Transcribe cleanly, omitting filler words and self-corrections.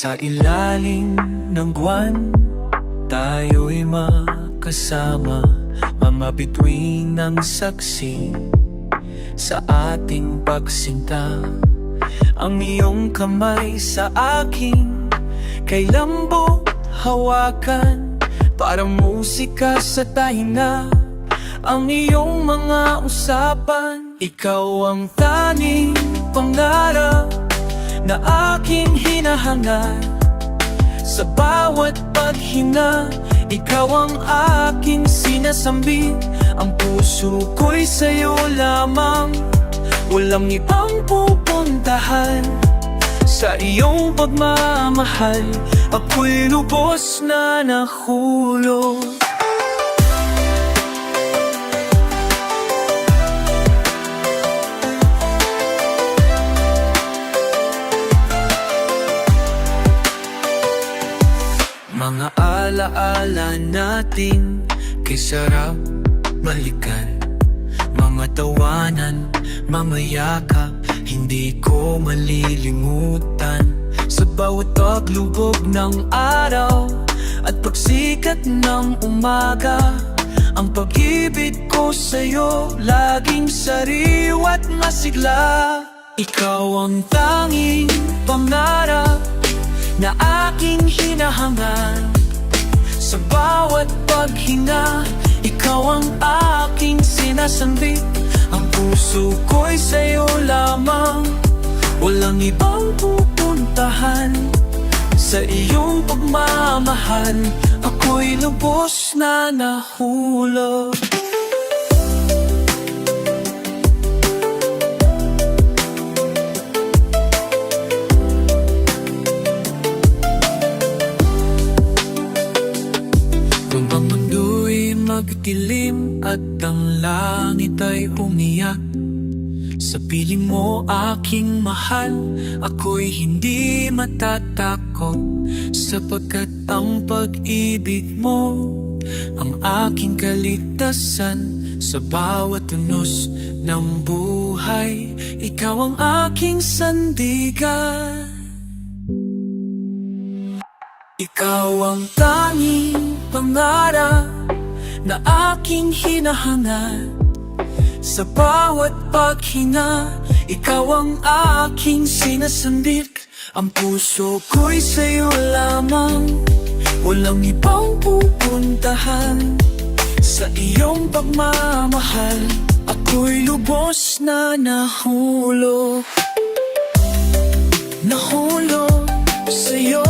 Sa ilalim ng buwan, tayo'y makasama, mga bituin ng saksi sa ating pagsinta. Ang iyong kamay sa aking, kay lambo hawakan, para musika sa tahinga. Ang iyong mga usapan, ikaw ang tanging pangarap na aking hinahanap. Sa bawat paghinga, ikaw ang aking sinasambit. Ang puso ko'y sa'yo lamang, walang ibang pupuntahan. Sa iyong pagmamahal, ako'y lubos na nahulog. Mga alaala natin, kay sarap balikan. Mga tawanan, mga yakap, hindi ko malilimutan. Sa bawat paglubog ng araw at pagsikat ng umaga, ang pag-ibig ko sa'yo laging sariwa't masigla. Ikaw ang tanging pangarap na aking hinahangal. Sa bawat paghinga, ikaw ang aking sinasambit. Ang puso ko'y sa'yo lamang, walang ibang pupuntahan. Sa iyong pagmamahal, ako'y lubos na nahulog. Kung ang mundo'y magdilim at ang langit ay umiyak, sa piling mo aking mahal, ako'y hindi matatakot. Sapagkat ang pag-ibig mo ang aking kaligtasan. Sa bawat tunos ng buhay, ikaw ang aking sandigan. Ikaw ang tanging pangarap na aking hinahanap. Sa bawat paghinga, ikaw ang aking sinasambit. Ang puso ko'y sa'yo lamang, walang ibang pupuntahan. Sa iyong pagmamahal, ako'y lubos na nahulog. Nahulog sa'yo.